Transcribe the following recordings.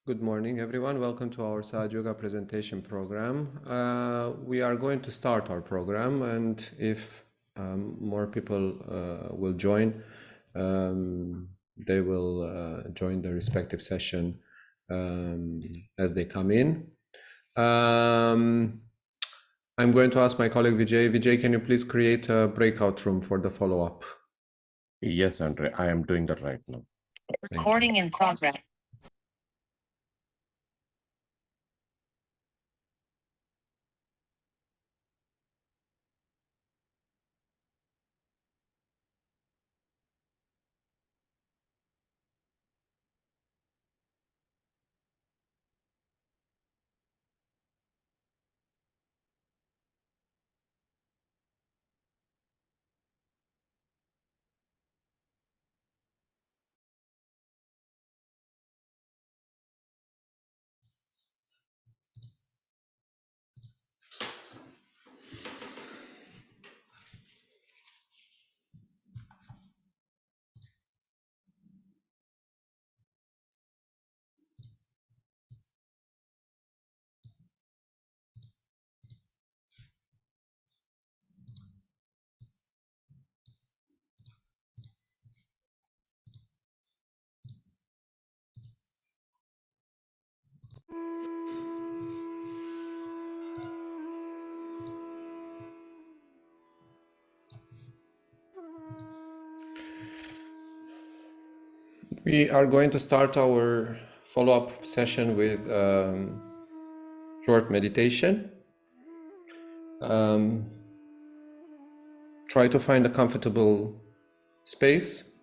Good morning, everyone. Welcome to our Sahaja Yoga presentation program. We are going to start our program, and if more people will join. They will join the respective session as they come in. I'm going to ask my colleague Vijay. Vijay, can you please create a breakout room for the follow-up? Yes, Andre, I am doing that right now. Recording in progress. We are going to start our follow-up session with short meditation. Try to find a comfortable space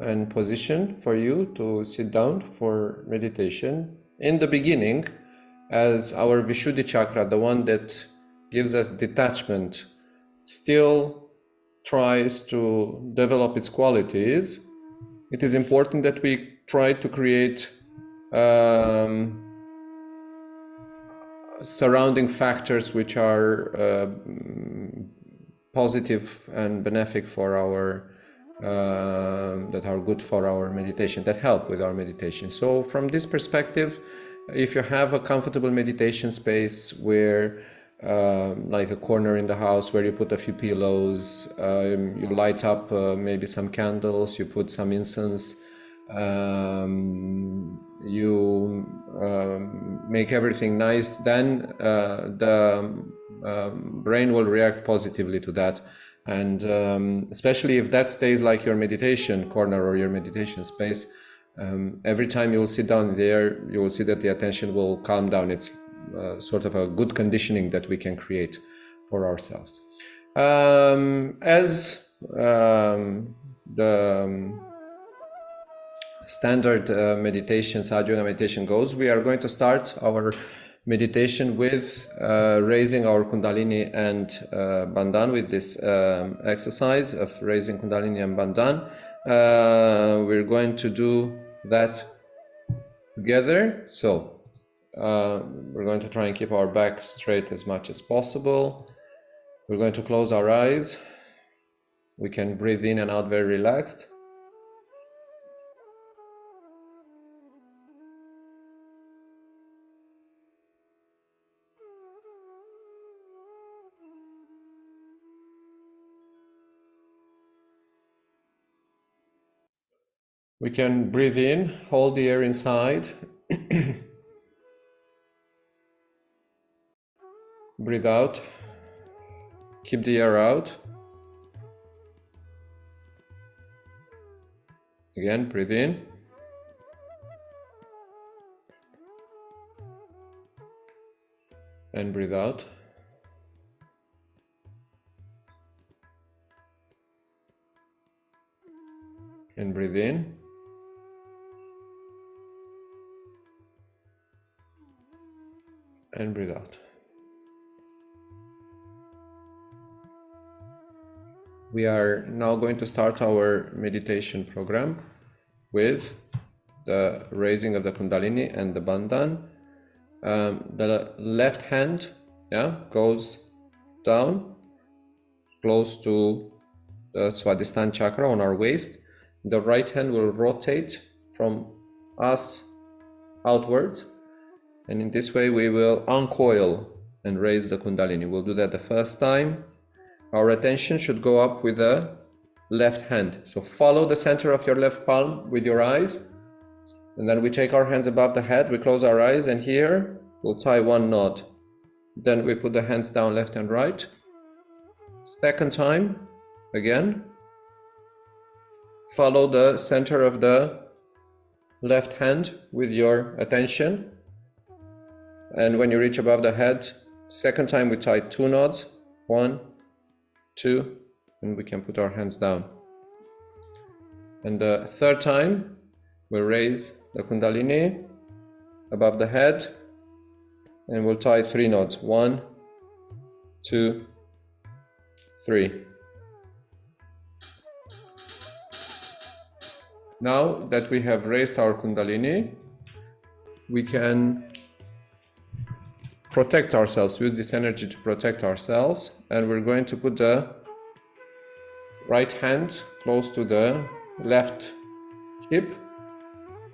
and position for you to sit down for meditation. In the beginning, as our Vishuddhi chakra, the one that gives us detachment, still tries to develop its qualities, it is important that we try to create surrounding factors which are positive and benefic for our that are good for our meditation, that help with our meditation. So from this perspective, if you have a comfortable meditation space where like a corner in the house where you put a few pillows, you light up maybe some candles, you put some incense, you make everything nice, then the brain will react positively to that. And especially if that stays like your meditation corner or your meditation space, every time you will sit down there, you will see that the attention will calm down. It's sort of a good conditioning that we can create for ourselves. As the standard meditation, Sahaja Yoga meditation goes, we are going to start our meditation with raising our Kundalini and Bandhan, with this exercise of raising Kundalini and Bandhan. We're going to do that together. So we're going to try and keep our back straight as much as possible. We're going to close our eyes. We can breathe in and out very relaxed. We can breathe in, hold the air inside. Breathe out. Keep the air out. Again, breathe in. And breathe out. And breathe in. And breathe out. We are now going to start our meditation program with the raising of the Kundalini and the Bandhan. The left hand goes down close to the Swadhisthana chakra on our waist. The right hand will rotate from us outwards, and in this way we will uncoil and raise the Kundalini. We'll do that the first time, our attention should go up with the left hand. So follow the center of your left palm with your eyes. And then we take our hands above the head, we close our eyes, and here we'll tie one knot. Then we put the hands down left and right. Second time, again. Follow the center of the left hand with your attention. And when you reach above the head, second time we tie two knots. 1, 2, and we can put our hands down. And the third time, we'll raise the Kundalini above the head, and we'll tie 3 knots. 1, 2, 3. Now that we have raised our Kundalini, we can protect ourselves, use this energy to protect ourselves, and we're going to put the right hand close to the left hip.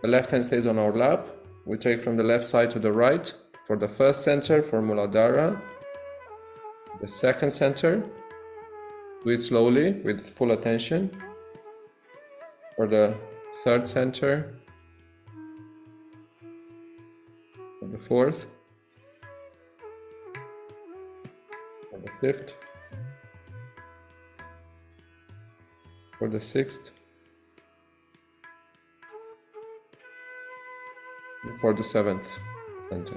The left hand stays on our lap. We take from the left side to the right for the first center, for Muladhara. The second center, do it slowly with full attention. For the third center, for the fourth, for the fifth, for the sixth, and for the seventh center.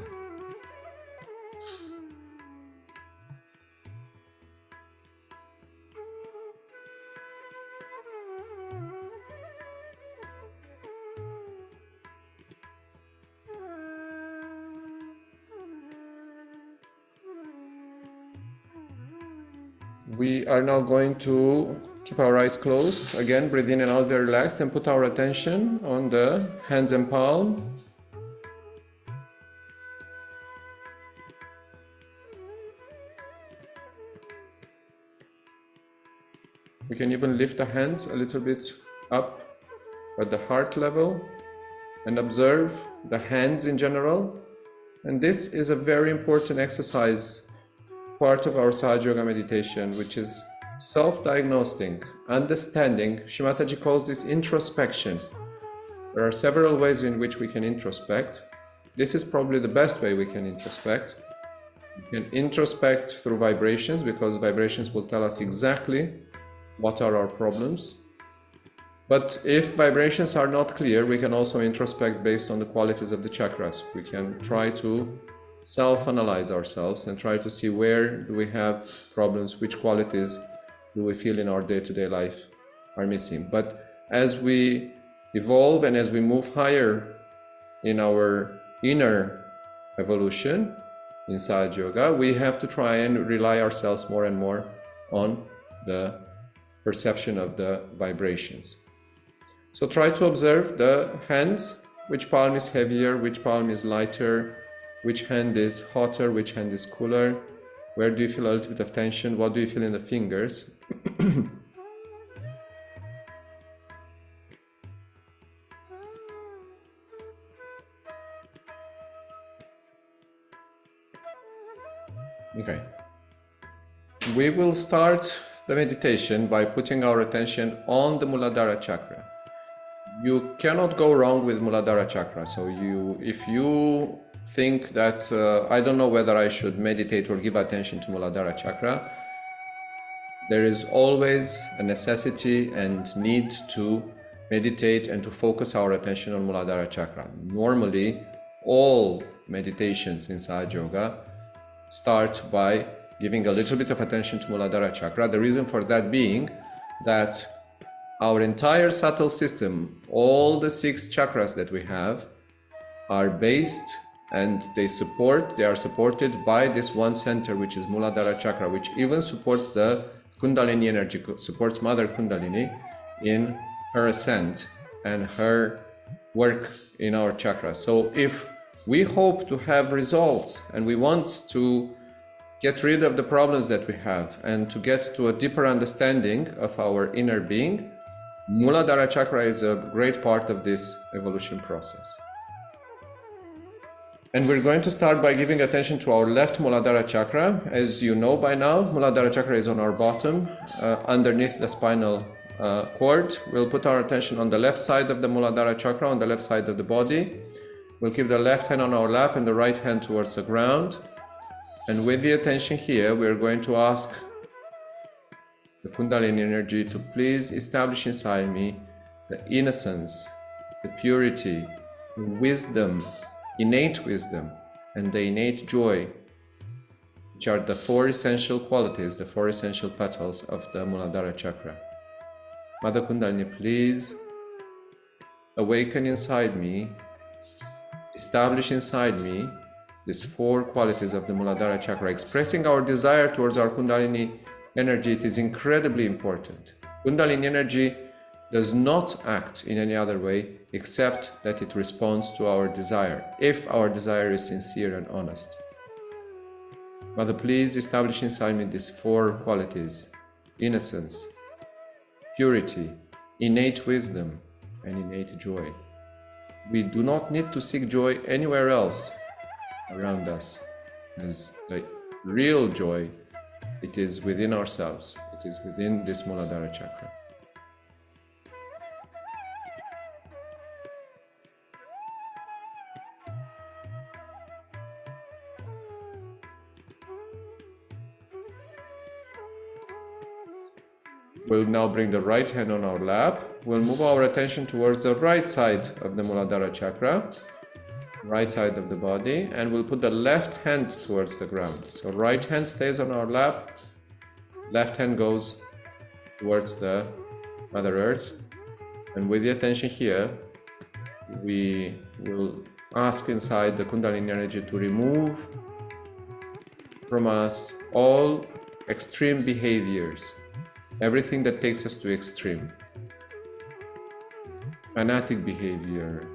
We are now going to keep our eyes closed. Again, breathe in and out very relaxed, and put our attention on the hands and palm. We can even lift the hands a little bit up at the heart level and observe the hands in general. And this is a very important exercise, part of our Sahaja Yoga meditation, which is self-diagnosing, understanding. Shimataji calls this introspection. There are several ways in which we can introspect. This is probably the best way we can introspect. We can introspect through vibrations, because vibrations will tell us exactly what are our problems. But if vibrations are not clear, we can also introspect based on the qualities of the chakras. We can try to self-analyze ourselves and try to see where do we have problems, which qualities do we feel in our day-to-day life are missing. But as we evolve and as we move higher in our inner evolution in Sahaja Yoga, we have to try and rely ourselves more and more on the perception of the vibrations. So try to observe the hands, which palm is heavier, which palm is lighter, which hand is hotter, which hand is cooler, where do you feel a little bit of tension, what do you feel in the fingers. Okay. We will start the meditation by putting our attention on the Muladhara chakra. You cannot go wrong with Muladhara chakra. So if you think that I don't know whether I should meditate or give attention to Muladhara chakra, there is always a necessity and need to meditate and to focus our attention on Muladhara chakra. Normally, all meditations in Sahaja Yoga start by giving a little bit of attention to Muladhara chakra. The reason for that being that our entire subtle system, all the 6 chakras that we have, are based and they are supported by this one center, which is Muladhara chakra, which even supports the Kundalini energy, supports Mother Kundalini in her ascent and her work in our chakra. So if we hope to have results and we want to get rid of the problems that we have and to get to a deeper understanding of our inner being, Muladhara chakra is a great part of this evolution process. And we're going to start by giving attention to our left Muladhara chakra. As you know by now, Muladhara chakra is on our bottom, underneath the spinal cord. We'll put our attention on the left side of the Muladhara chakra, on the left side of the body. We'll keep the left hand on our lap and the right hand towards the ground. And with the attention here, we're going to ask the Kundalini energy to please establish inside me the innocence, the purity, the wisdom, innate wisdom, and the innate joy, which are the four essential qualities, the four essential petals of the Muladhara chakra. Mother Kundalini, please awaken inside me, establish inside me these four qualities of the Muladhara chakra. Expressing our desire towards our Kundalini energy, it is incredibly important. Kundalini energy does not act in any other way except that it responds to our desire, if our desire is sincere and honest. Mother, please establish inside me these four qualities: innocence, purity, innate wisdom, and innate joy. We do not need to seek joy anywhere else around us, as the real joy, it is within ourselves, it is within this Muladhara chakra. We'll now bring the right hand on our lap. We'll move our attention towards the right side of the Muladhara chakra, right side of the body, and we'll put the left hand towards the ground. So right hand stays on our lap, left hand goes towards the Mother Earth. And with the attention here, we will ask inside the Kundalini energy to remove from us all extreme behaviors, everything that takes us to extreme. Fanatic behavior,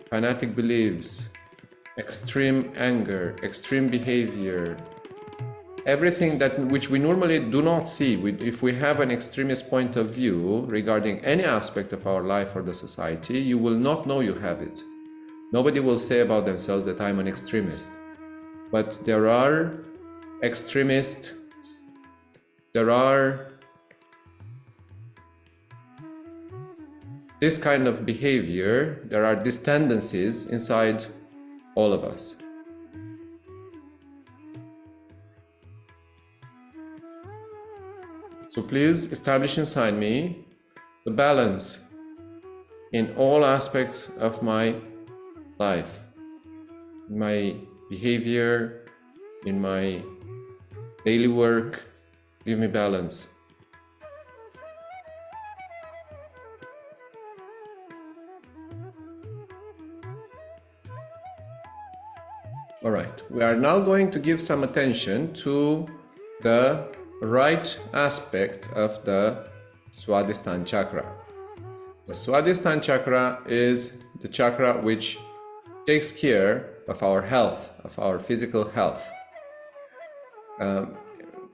fanatic beliefs, extreme anger, extreme behavior, everything that which we normally do not see. If we have an extremist point of view regarding any aspect of our life or the society, you will not know you have it. Nobody will say about themselves that I'm an extremist. But there are extremists, there are this kind of behavior, there are these tendencies inside all of us. So please establish inside me the balance in all aspects of my life, in my behavior, in my daily work. Give me balance. All right, we are now going to give some attention to the right aspect of the Swadhisthana chakra. The Swadhisthana chakra is the chakra which takes care of our health, of our physical health.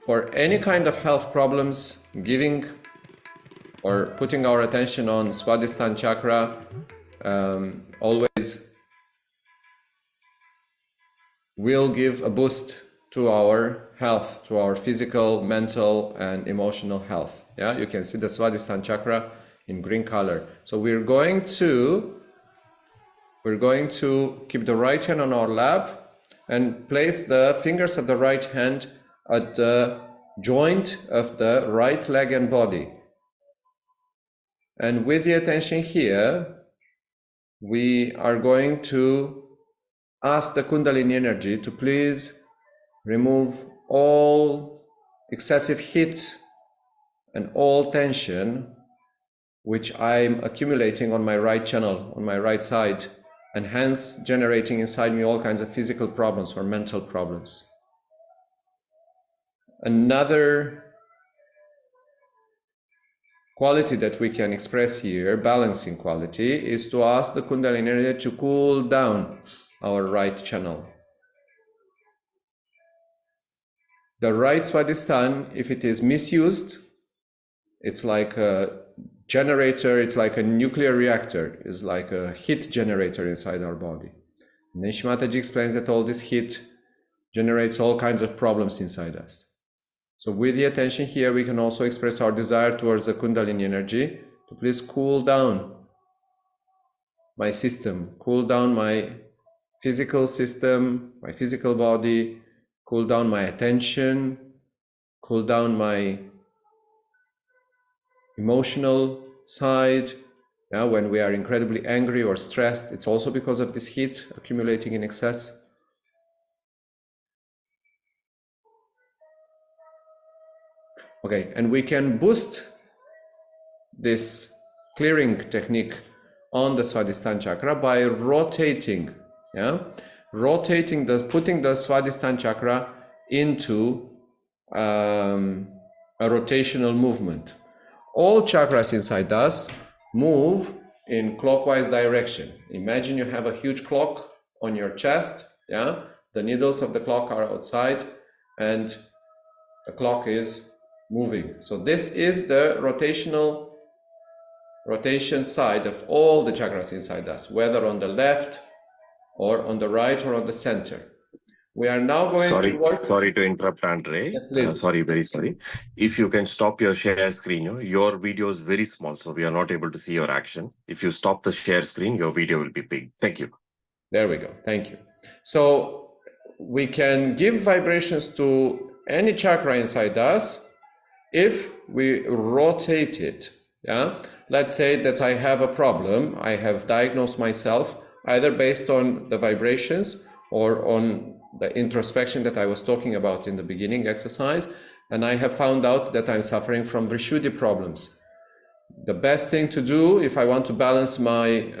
For any kind of health problems, giving or putting our attention on Swadhisthana chakra always will give a boost to our health, to our physical, mental, and emotional health. Yeah, you can see the Swadhisthana chakra in green color. So we're going to keep the right hand on our lap and place the fingers of the right hand at the joint of the right leg and body. And with the attention here, we are going to ask the Kundalini energy to please remove all excessive heat and all tension which I'm accumulating on my right channel, on my right side, and hence generating inside me all kinds of physical problems or mental problems. Another quality that we can express here, balancing quality, is to ask the Kundalini energy to cool down our right channel. The right Swadhisthana, if it is misused, it's like a generator, it's like a nuclear reactor, it's like a heat generator inside our body. And then Shimataji explains that all this heat generates all kinds of problems inside us. So with the attention here, we can also express our desire towards the Kundalini energy to please cool down my system, cool down my physical system, my physical body, cool down my attention, cool down my emotional side. Yeah, when we are incredibly angry or stressed, it's also because of this heat accumulating in excess. Okay, and we can boost this clearing technique on the Swadhisthana chakra by rotating, putting the Swadhisthana chakra into a rotational movement. All chakras inside us move in clockwise direction. Imagine you have a huge clock on your chest, the needles of the clock are outside and the clock is moving. So this is the rotation side of all the chakras inside us, whether on the left or on the right or on the center. We are now going to work. Sorry to interrupt, Andre. Yes, please. Very sorry. If you can stop your share screen, your video is very small, so we are not able to see your action. If you stop the share screen, your video will be big. Thank you. There we go. Thank you. So we can give vibrations to any chakra inside us if we rotate it. Let's say that I have a problem. I have diagnosed myself either based on the vibrations or on the introspection that I was talking about in the beginning exercise, and I have found out that I'm suffering from Vishuddhi problems. The best thing to do if I want to balance my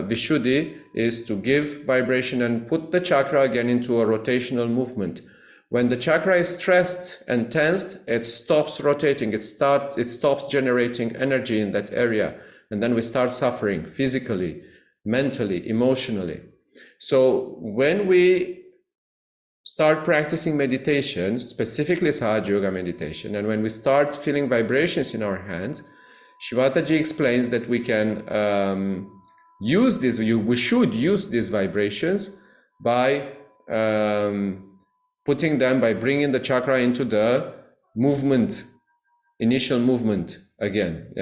Vishuddhi is to give vibration and put the chakra again into a rotational movement. When the chakra is stressed and tensed, it stops rotating, it stops generating energy in that area, and then we start suffering physically, mentally, emotionally. So when we start practicing meditation, specifically Sahaja Yoga Meditation, and when we start feeling vibrations in our hands, Shimataji explains that we can use this, we should use these vibrations by putting them, by bringing the chakra into the movement, initial movement again.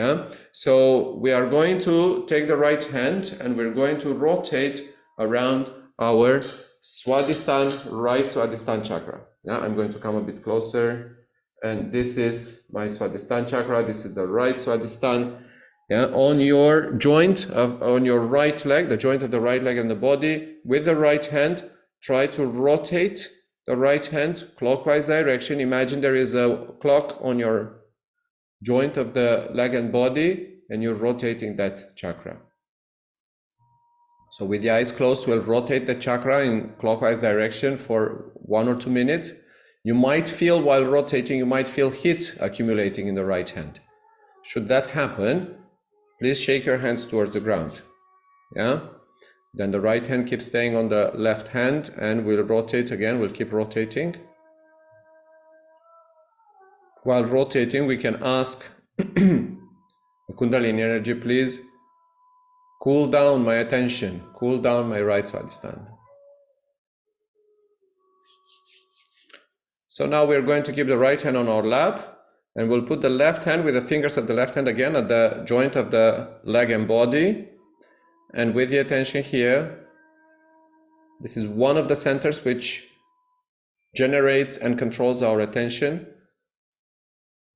So we are going to take the right hand and we're going to rotate around our right Swadhisthana chakra. I'm going to come a bit closer, and this is my Swadhisthana chakra. This is the right Swadhisthana. On your joint on your right leg, the joint of the right leg and the body, with the right hand, try to rotate the right hand clockwise direction. Imagine there is a clock on your joint of the leg and body, and you're rotating that chakra. So with the eyes closed, we'll rotate the chakra in clockwise direction for 1 or 2 minutes. You might feel, while rotating, heat accumulating in the right hand. Should that happen, please shake your hands towards the ground. Then the right hand keeps staying on the left hand, and we'll rotate again. We'll keep rotating. While rotating, we can ask the Kundalini energy, please cool down my attention, cool down my right Swadhisthana. So now we're going to keep the right hand on our lap, and we'll put the left hand with the fingers of the left hand again at the joint of the leg and body. And with the attention here, this is one of the centers which generates and controls our attention.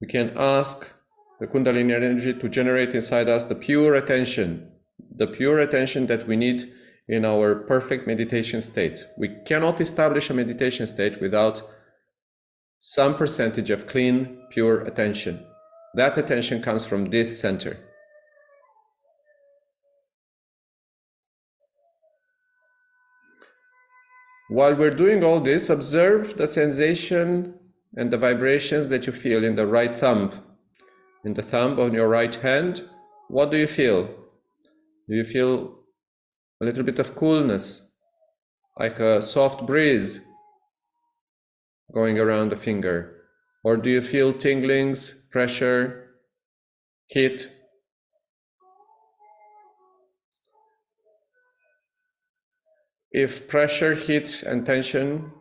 We can ask the Kundalini energy to generate inside us the pure attention that we need in our perfect meditation state. We cannot establish a meditation state without some percentage of clean, pure attention. That attention comes from this center. While we're doing all this, observe the sensation and the vibrations that you feel in the right thumb. In the thumb on your right hand, what do you feel? Do you feel a little bit of coolness, like a soft breeze going around the finger? Or do you feel tinglings, pressure, heat? If pressure, heat, and tension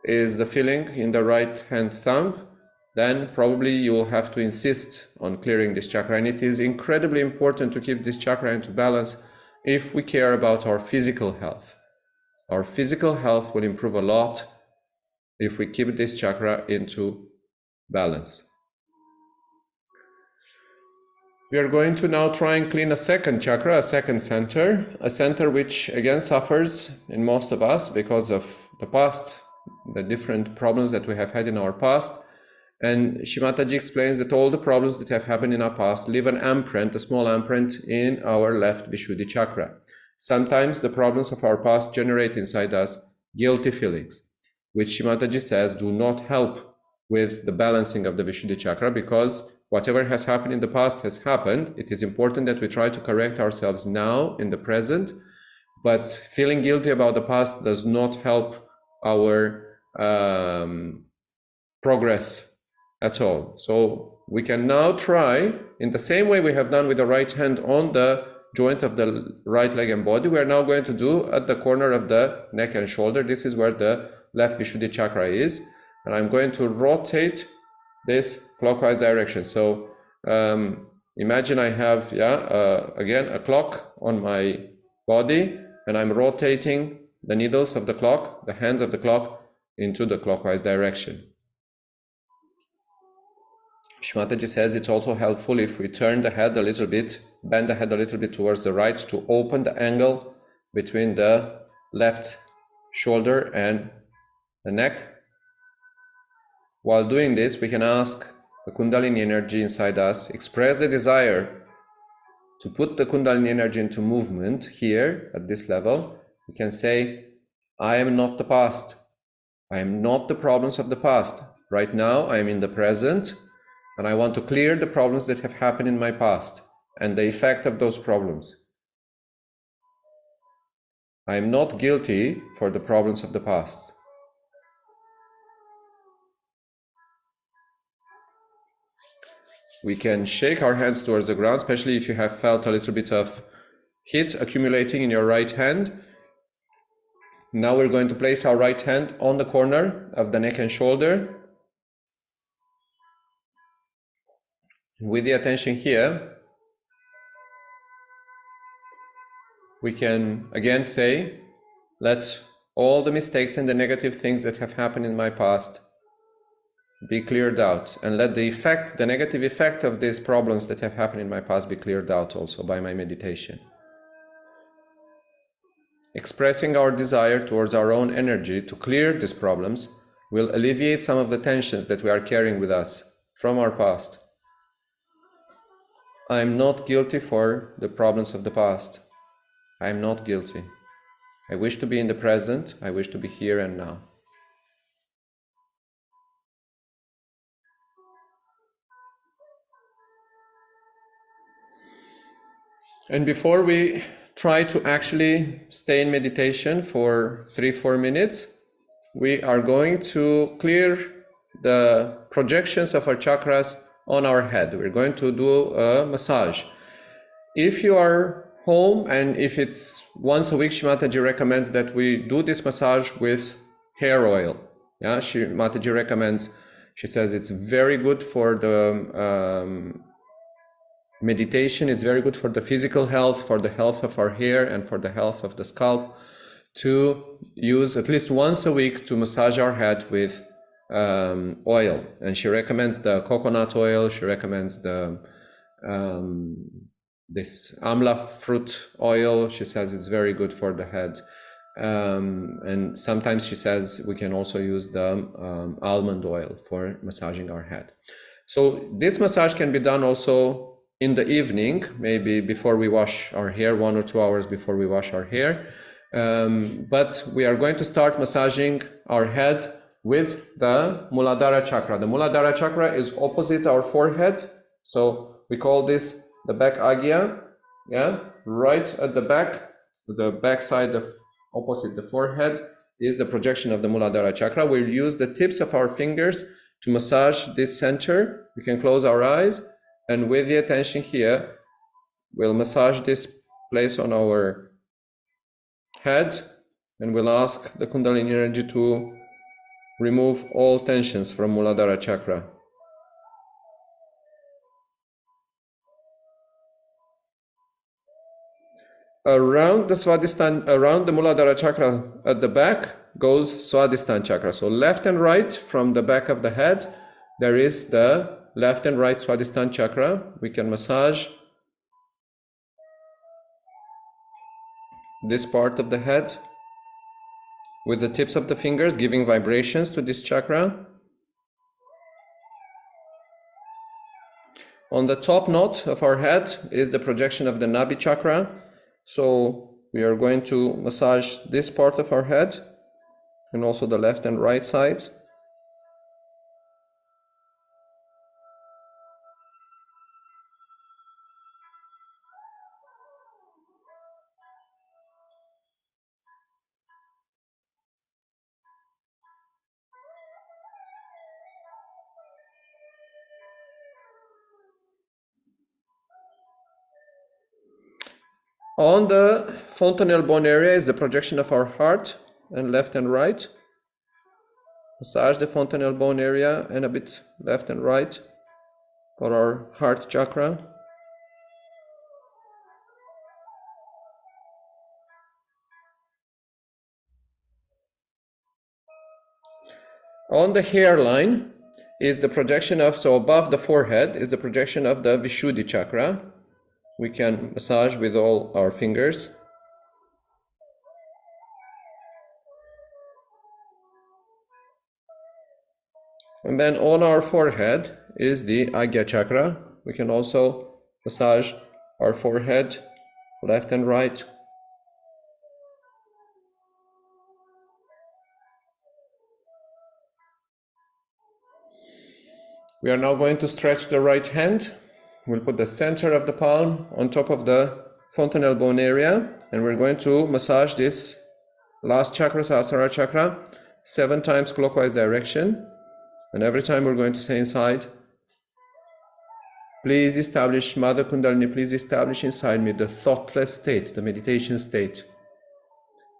is the feeling in the right hand thumb, then probably you will have to insist on clearing this chakra. And it is incredibly important to keep this chakra into balance if we care about our physical health. Our physical health will improve a lot if we keep this chakra into balance. We are going to now try and clean a second chakra, a second center, a center which again suffers in most of us because of the past, the different problems that we have had in our past. And Shimataji explains that all the problems that have happened in our past leave an imprint, a small imprint in our left Vishuddhi chakra. Sometimes the problems of our past generate inside us guilty feelings, which Shimataji says do not help with the balancing of the Vishuddhi chakra, because whatever has happened in the past has happened. It is important that we try to correct ourselves now in the present, but feeling guilty about the past does not help our progress at all. So we can now try, in the same way we have done with the right hand on the joint of the right leg and body, we are now going to do at the corner of the neck and shoulder. This is where the left Vishuddhi chakra is, and I'm going to rotate this clockwise direction. So imagine I have, again, a clock on my body, and I'm rotating the needles of the clock, the hands of the clock, into the clockwise direction. Shimataji says it's also helpful if we turn the head a little bit, bend the head a little bit towards the right to open the angle between the left shoulder and the neck. While doing this, we can ask the Kundalini energy inside us, express the desire to put the Kundalini energy into movement here at this level. We can say, I am not the past. I am not the problems of the past. Right now, I am in the present, and I want to clear the problems that have happened in my past and the effect of those problems. I am not guilty for the problems of the past. We can shake our hands towards the ground, especially if you have felt a little bit of heat accumulating in your right hand. Now we're going to place our right hand on the corner of the neck and shoulder. With the attention here, we can again say, let all the mistakes and the negative things that have happened in my past be cleared out, and let the effect, the negative effect of these problems that have happened in my past be cleared out also by my meditation. Expressing our desire towards our own energy to clear these problems will alleviate some of the tensions that we are carrying with us from our past. I am not guilty for the problems of the past. I am not guilty. I wish to be in the present. I wish to be here and now. And before we try to actually stay in meditation for 3-4 minutes, we are going to clear the projections of our chakras on our head. We're going to do a massage. If you are home, and if it's once a week, Shimataji recommends that we do this massage with hair oil. Yeah, Shimataji recommends, she says it's very good for the meditation, it's very good for the physical health, for the health of our hair and for the health of the scalp, to use at least once a week to massage our head with oil. And she recommends the coconut oil, she recommends the this amla fruit oil. She says it's very good for the head. And sometimes she says we can also use the almond oil for massaging our head. So this massage can be done also in the evening, maybe before we wash our hair, 1 or 2 hours before we wash our hair. But we are going to start massaging our head with the Muladhara chakra. The Muladhara chakra is opposite our forehead. So we call this the back agya, right at the back side of opposite the forehead is the projection of the Muladhara chakra. We'll use the tips of our fingers to massage this center. We can close our eyes, and with the attention here, we'll massage this place on our head, and we'll ask the Kundalini energy to remove all tensions from Muladhara chakra. Around the Swadhisthana, around the Muladhara chakra at the back goes Swadhisthana chakra. So left and right from the back of the head, there is the left and right Swadhisthana chakra. We can massage this part of the head with the tips of the fingers, giving vibrations to this chakra. On the top knot of our head is the projection of the Nabi chakra. So we are going to massage this part of our head and also the left and right sides. On the fontanelle bone area is the projection of our heart, and left and right. Massage the fontanelle bone area and a bit left and right for our heart chakra. On the hairline is the projection of, so above the forehead is the projection of the Vishuddhi chakra. We can massage with all our fingers. And then on our forehead is the Agya chakra. We can also massage our forehead, left and right. We are now going to stretch the right hand. We'll put the center of the palm on top of the fontanelle bone area, and we're going to massage this last chakra, Sahasrara chakra, 7 times clockwise direction. And every time we're going to say inside, please establish, Mother Kundalini, please establish inside me the thoughtless state, the meditation state.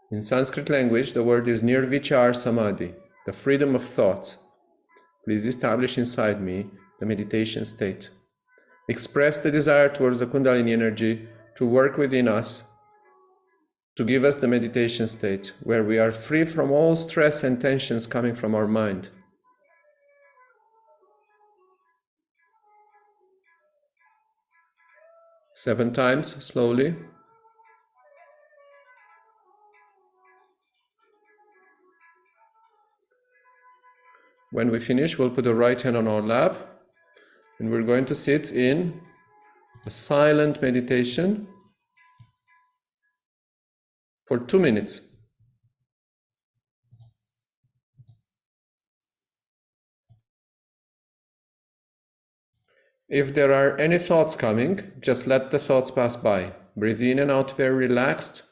In Sanskrit language, the word is Nirvichar Samadhi, the freedom of thoughts. Please establish inside me the meditation state. Express the desire towards the Kundalini energy to work within us, to give us the meditation state where we are free from all stress and tensions coming from our mind. Seven times, slowly. When we finish, we'll put the right hand on our lap, and we're going to sit in a silent meditation for 2 minutes. If there are any thoughts coming, just let the thoughts pass by. Breathe in and out very relaxed.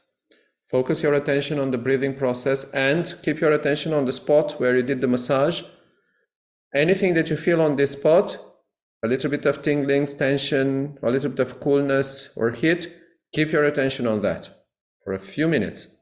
Focus your attention on the breathing process and keep your attention on the spot where you did the massage. Anything that you feel on this spot, a little bit of tinglings, tension, a little bit of coolness or heat, keep your attention on that for a few minutes.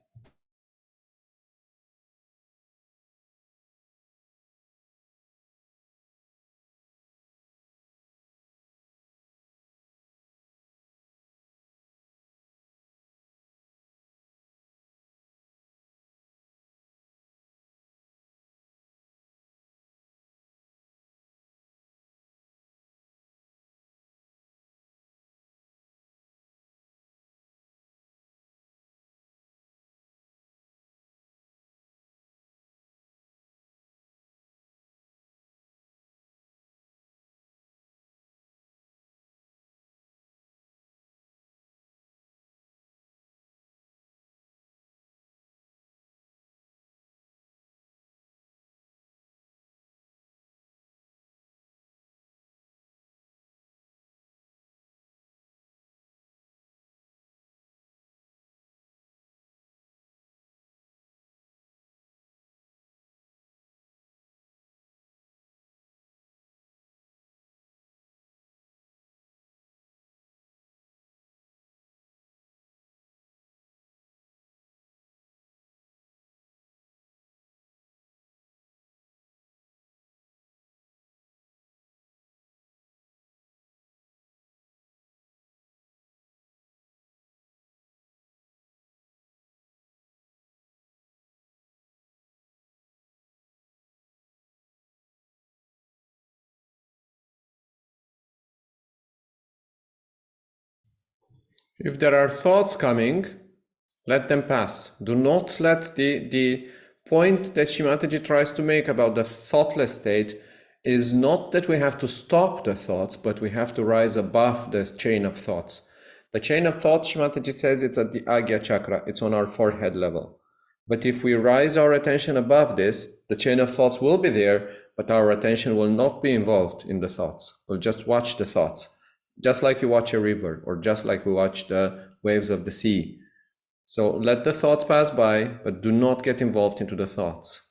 If there are thoughts coming, let them pass. Do not let the point that Shimataji tries to make about the thoughtless state is not that we have to stop the thoughts, but we have to rise above the chain of thoughts. The chain of thoughts, Shimataji says, it's at the Agya chakra, it's on our forehead level. But if we rise our attention above this, the chain of thoughts will be there, but our attention will not be involved in the thoughts. We'll just watch the thoughts, just like you watch a river, or just like we watch the waves of the sea. So let the thoughts pass by, but do not get involved into the thoughts.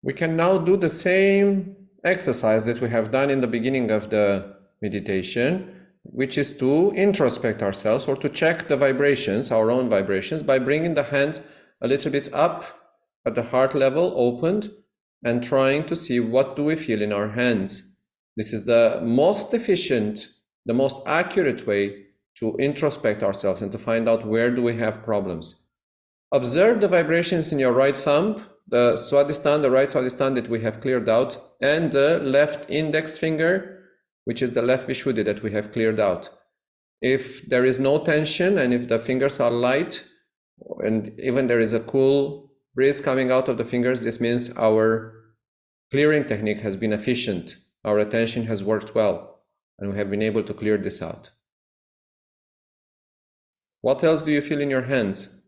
We can now do the same exercise that we have done in the beginning of the meditation, which is to introspect ourselves or to check the vibrations, our own vibrations, by bringing the hands a little bit up at the heart level, opened, and trying to see what do we feel in our hands. This is the most efficient, the most accurate way to introspect ourselves and to find out where do we have problems. Observe the vibrations in your right thumb, the Swadhisthana, the right Swadhisthana that we have cleared out, and the left index finger, which is the left Vishuddhi that we have cleared out. If there is no tension and if the fingers are light, and even there is a cool breeze coming out of the fingers, this means our clearing technique has been efficient. Our attention has worked well, and we have been able to clear this out. What else do you feel in your hands?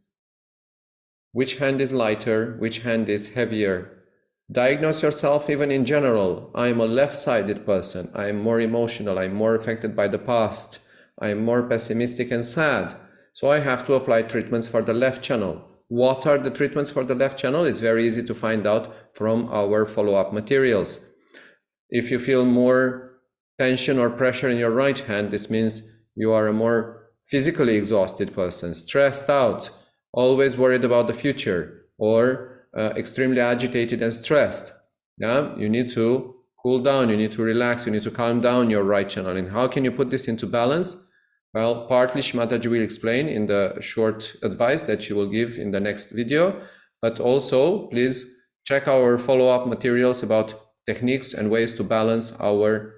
Which hand is lighter? Which hand is heavier? Diagnose yourself even in general. I am a left-sided person. I am more emotional. I'm more affected by the past. I am more pessimistic and sad. So I have to apply treatments for the left channel. What are the treatments for the left channel? It's very easy to find out from our follow-up materials. If you feel more tension or pressure in your right hand, this means you are a more physically exhausted person, stressed out, always worried about the future, or extremely agitated and stressed. Yeah, you need to cool down, you need to relax, you need to calm down your right channel. And how can you put this into balance? Well, partly Shimataji will explain in the short advice that she will give in the next video, but also please check our follow-up materials about techniques and ways to balance our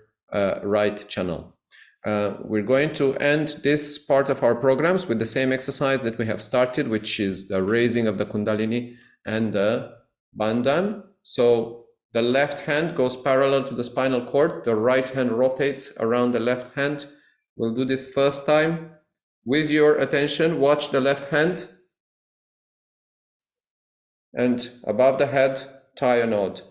right channel. We're going to end this part of our programs with the same exercise that we have started, which is the raising of the Kundalini and the Bandhan. So the left hand goes parallel to the spinal cord. The right hand rotates around the left hand. We'll do this first time. With your attention, watch the left hand. And above the head, tie a knot,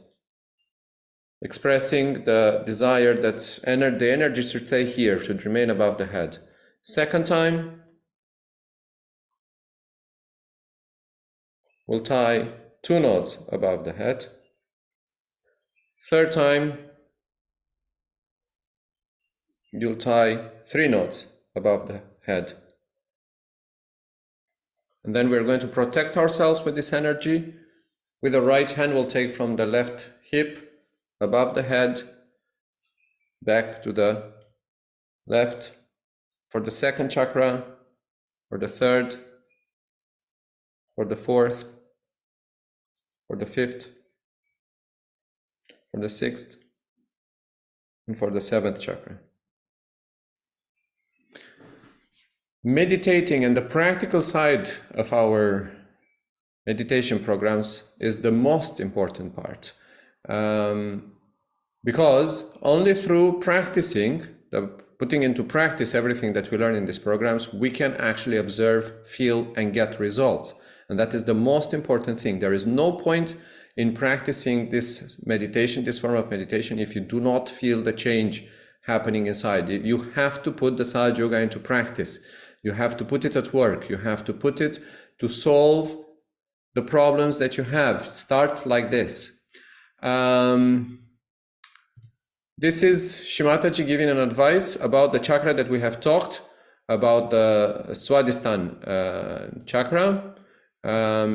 expressing the desire that the energy should stay here, should remain above the head. Second time, we'll tie 2 knots above the head. Third time, you'll tie 3 knots above the head. And then we're going to protect ourselves with this energy. With the right hand, we'll take from the left hip, above the head, back to the left for the second chakra, for the third, for the fourth, for the fifth, for the sixth, and for the seventh chakra. Meditating and the practical side of our meditation programs is the most important part. Because only through practicing, putting into practice everything that we learn in these programs, we can actually observe, feel, and get results. And that is the most important thing. There is no point in practicing this meditation, this form of meditation, if you do not feel the change happening inside. You have to put the Sahaja Yoga into practice. You have to put it at work. You have to put it to solve the problems that you have. Start like this. This is Shimataji giving an advice about the chakra that we have talked. about the Swadhisthana chakra.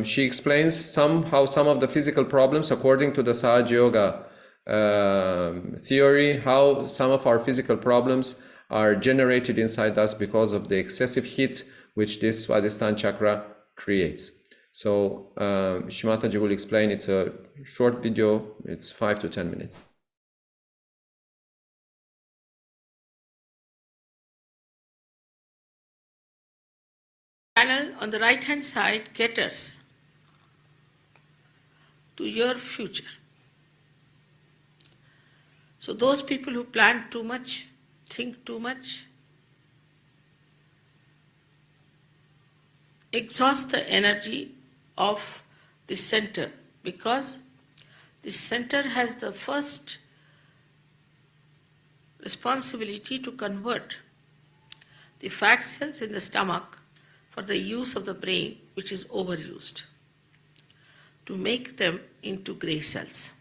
She explains how some of the physical problems, according to the Sahaja Yoga theory, how some of our physical problems are generated inside us because of the excessive heat which this Swadhisthana chakra creates. So Shimataji will explain. It's a short video. It's 5 to 10 minutes. Panel on the right hand side caters to your future. So those people who plan too much, think too much, exhaust the energy of this center, because this center has the first responsibility to convert the fat cells in the stomach for the use of the brain, which is overused, to make them into grey cells.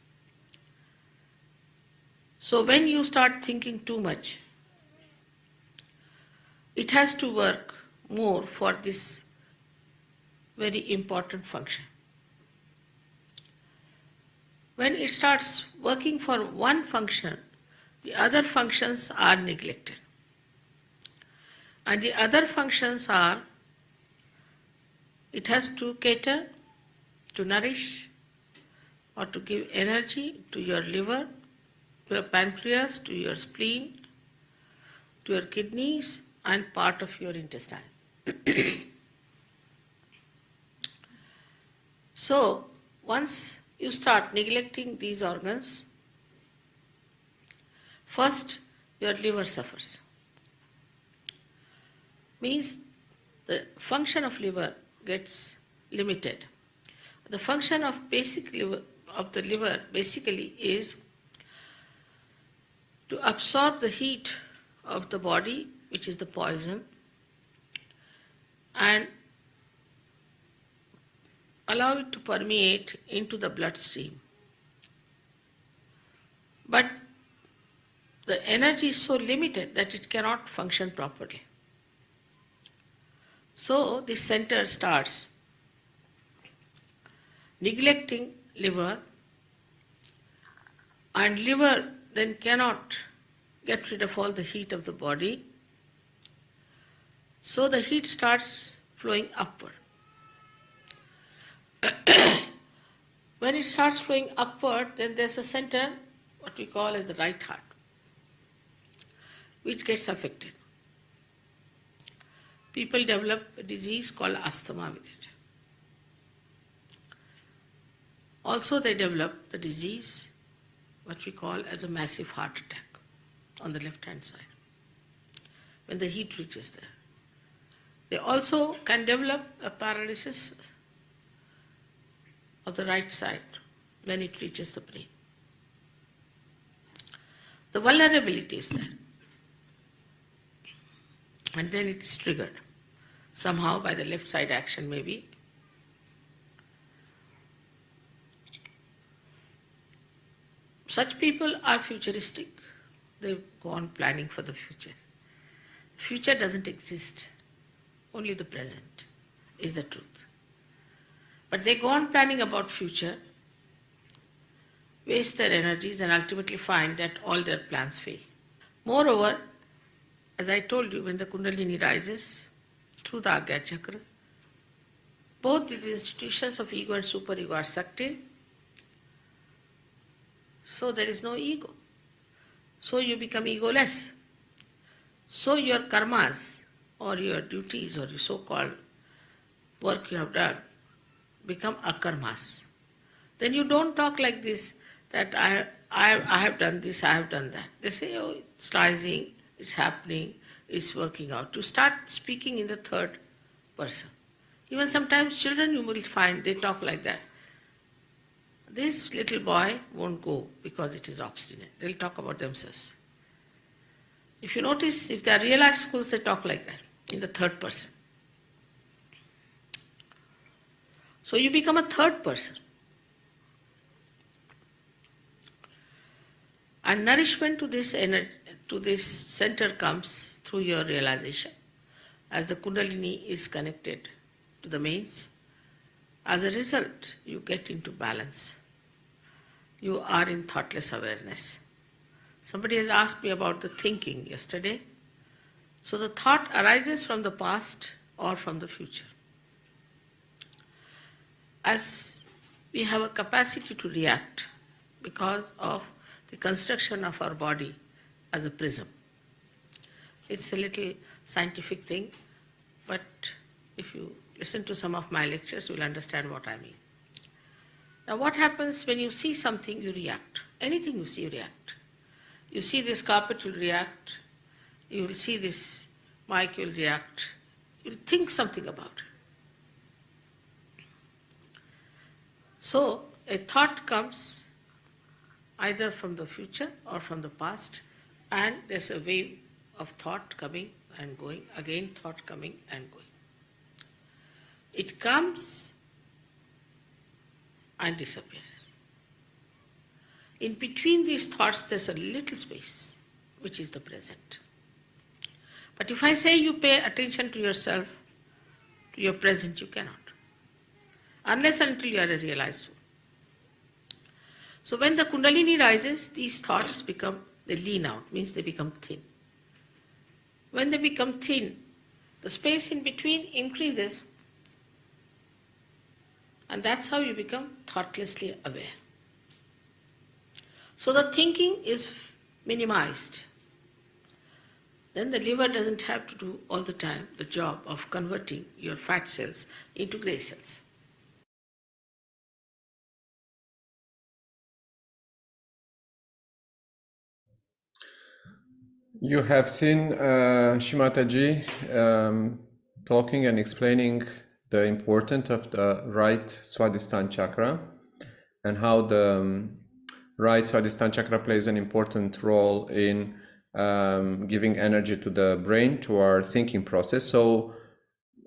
So when you start thinking too much, it has to work more for this very important function. When it starts working for one function, the other functions are neglected. And the other functions are, it has to cater, to nourish, or to give energy to your liver, to your pancreas, to your spleen, to your kidneys, and part of your intestine. So, once you start neglecting these organs, first your liver suffers. Means the function of liver gets limited. The function of the liver basically is to absorb the heat of the body, which is the poison, and allow it to permeate into the bloodstream. But the energy is so limited that it cannot function properly. So this center starts neglecting liver, and liver then cannot get rid of all the heat of the body. So the heat starts flowing upward. When it starts flowing upward, then there's a center, what we call as the right heart, which gets affected. People develop a disease called asthma with it. Also they develop the disease, what we call as a massive heart attack on the left hand side, when the heat reaches there. They also can develop a paralysis of the right side when it reaches the brain. The vulnerability is there. And then it is triggered somehow by the left side action maybe. Such people are futuristic. They go on planning for the future. The future doesn't exist. Only the present is the truth. But they go on planning about future, waste their energies, and ultimately find that all their plans fail. Moreover, as I told you, when the Kundalini rises through the Agya Chakra, both these institutions of ego and superego are sucked in, so there is no ego. So you become egoless. So your karmas or your duties or your so-called work you have done become akarmas. Then you don't talk like this, that I have done this, I have done that. They say, oh, it's rising, it's happening, it's working out. To start speaking in the third person. Even sometimes children you will find, they talk like that. This little boy won't go because it is obstinate. They'll talk about themselves. If you notice, if they are real life schools, they talk like that, in the third person. So you become a third person. And nourishment to this center comes through your realization. as the Kundalini is connected to the mains, as a result, you get into balance. You are in thoughtless awareness. Somebody has asked me about the thinking yesterday. So the thought arises from the past or from the future. As we have a capacity to react because of the construction of our body as a prism. It's a little scientific thing, but if you listen to some of my lectures, you will understand what I mean. Now what happens when you see something, you react. Anything you see, you react. You see this carpet, you'll react. You will see this mic, you'll react. You'll think something about it. So a thought comes either from the future or from the past, and there's a wave of thought coming and going, again thought coming and going. It comes and disappears. In between these thoughts, there's a little space, which is the present. But if I say you pay attention to yourself, to your present, you cannot. Unless and until you are a realized soul. So when the Kundalini rises, these thoughts they lean out, means they become thin. When they become thin, the space in between increases, and that's how you become thoughtlessly aware. So the thinking is minimized. Then the liver doesn't have to do all the time the job of converting your fat cells into grey cells. You have seen Shimataji talking and explaining the importance of the right Swadhisthana chakra and how the right Swadhisthana chakra plays an important role in giving energy to the brain, to our thinking process. So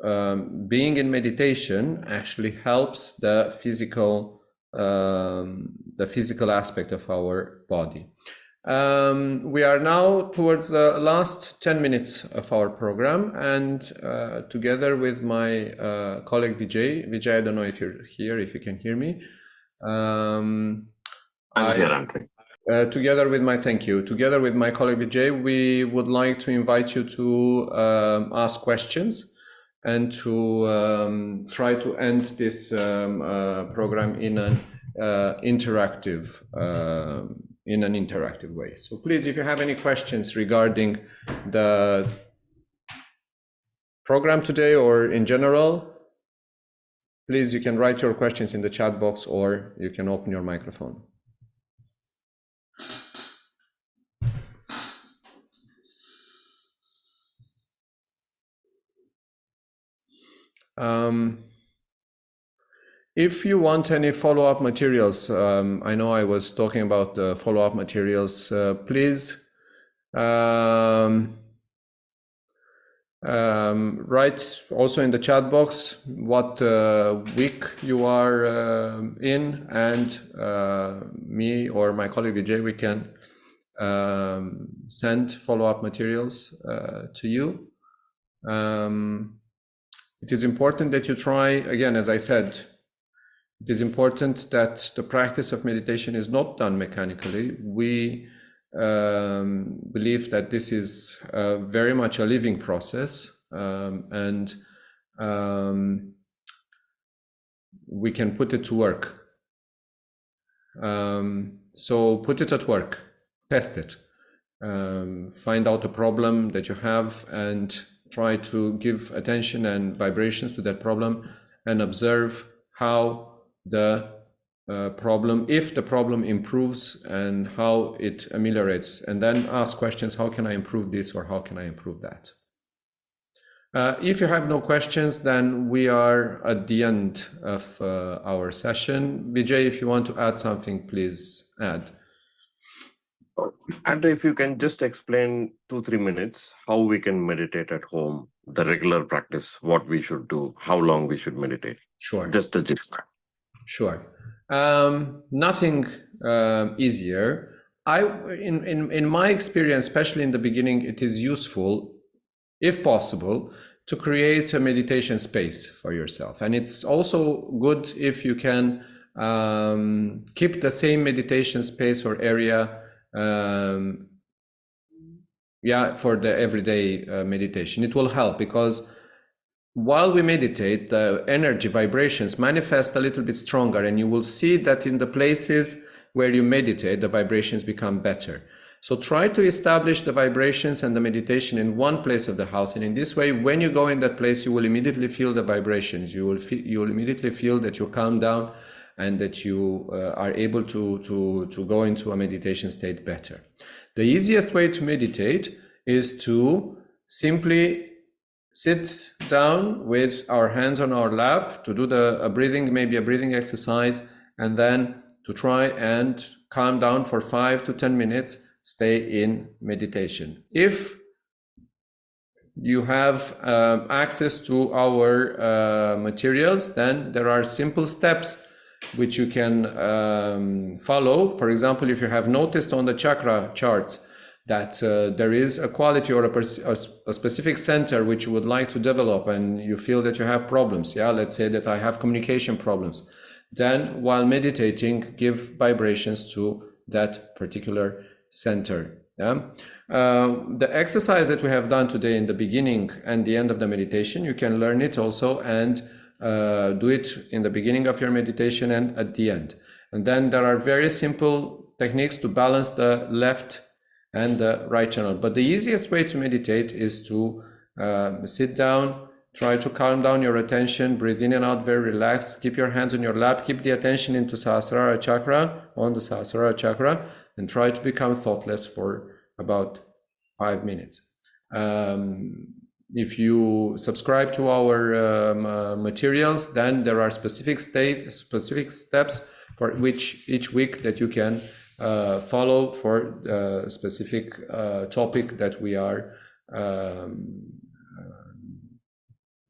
being in meditation actually helps the physical aspect of our body. We are now towards the last 10 minutes of our program, and together with my colleague Vijay, I don't know if you're here, if you can hear me. I'm here, Andre. Together with my colleague Vijay, we would like to invite you to ask questions and to try to end this program in an interactive way. So please, if you have any questions regarding the program today or in general, please, you can write your questions in the chat box or you can open your microphone. If you want any follow-up materials, I know I was talking about the follow-up materials, please write also in the chat box what week you are in, and me or my colleague Vijay, we can send follow-up materials to you. It is important that you try, again, as I said, it is important that the practice of meditation is not done mechanically. We believe that this is very much a living process, and we can put it to work. So put it at work, test it, find out the problem that you have and try to give attention and vibrations to that problem and observe how the problem, if the problem improves and how it ameliorates, and then ask questions, how can I improve this or how can I improve that? If you have no questions, then we are at the end of our session. Vijay, if you want to add something, please add. Andre, if you can just explain 2-3 minutes how we can meditate at home, the regular practice, what we should do, how long we should meditate. Sure. Just a gist. Sure. Nothing easier. In my experience, especially in the beginning, it is useful, if possible, to create a meditation space for yourself. And it's also good if you can keep the same meditation space or area for the everyday meditation. It will help, because while we meditate, the energy vibrations manifest a little bit stronger, and you will see that in the places where you meditate, the vibrations become better. So try to establish the vibrations and the meditation in one place of the house, and in this way, when you go in that place, you will immediately feel the vibrations. You will immediately feel that you calm down and that you are able to go into a meditation state better. The easiest way to meditate is to simply sit down with our hands on our lap, to do maybe a breathing exercise, and then to try and calm down for 5 to 10 minutes, stay in meditation. If you have access to our materials, then there are simple steps which you can follow. For example, if you have noticed on the chakra charts that there is a quality or a specific center which you would like to develop, and you feel that you have problems, let's say that I have communication problems, then while meditating, give vibrations to that particular center. The exercise that we have done today in the beginning and the end of the meditation, you can learn it also and do it in the beginning of your meditation and at the end. And then there are very simple techniques to balance the left and the right channel. But the easiest way to meditate is to sit down, try to calm down your attention, breathe in and out very relaxed, keep your hands on your lap, keep the attention into Sahasrara chakra, on the Sahasrara chakra, and try to become thoughtless for about 5 minutes. If you subscribe to our materials, then there are specific steps for which each week that you can follow for a specific topic that we are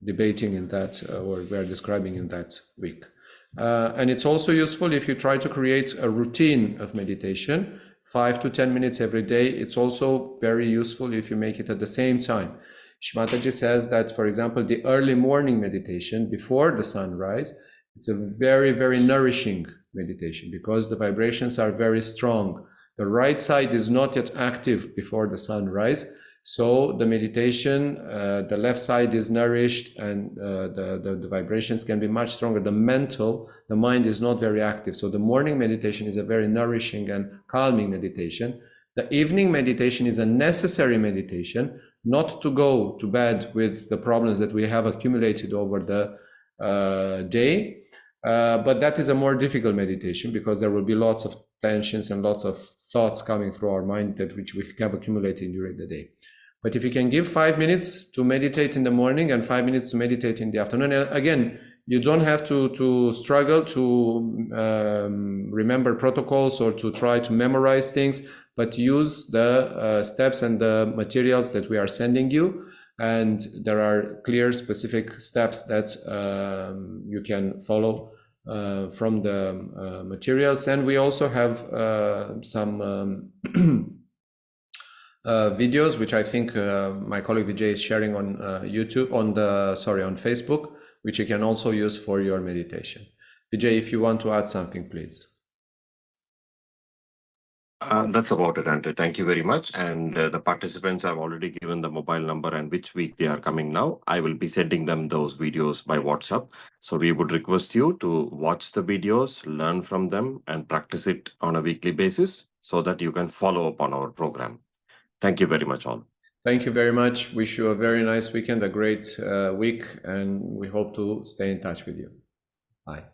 debating in that, or we are describing in that week. And it's also useful if you try to create a routine of meditation, 5 to 10 minutes every day. It's also very useful if you make it at the same time. Shmataji says that, for example, the early morning meditation before the sunrise, it's a very, very nourishing meditation because the vibrations are very strong. The right side is not yet active before the sunrise, so the meditation, the left side is nourished, and the vibrations can be much stronger. The mind is not very active. So the morning meditation is a very nourishing and calming meditation. The evening meditation is a necessary meditation, not to go to bed with the problems that we have accumulated over the day. But that is a more difficult meditation because there will be lots of tensions and lots of thoughts coming through our mind which we have accumulated during the day. But if you can give 5 minutes to meditate in the morning and 5 minutes to meditate in the afternoon, and again, you don't have to struggle to remember protocols or to try to memorize things, but use the steps and the materials that we are sending you. And there are clear, specific steps that you can follow from the materials. And we also have some videos, which I think my colleague Vijay is sharing on YouTube, on Facebook, which you can also use for your meditation. Vijay, if you want to add something, please. That's about it, Andre. Thank you very much. And the participants have already given the mobile number and which week they are coming now. I will be sending them those videos by WhatsApp. So we would request you to watch the videos, learn from them, and practice it on a weekly basis so that you can follow up on our program. Thank you very much, all. Thank you very much. Wish you a very nice weekend, a great week, and we hope to stay in touch with you. Bye.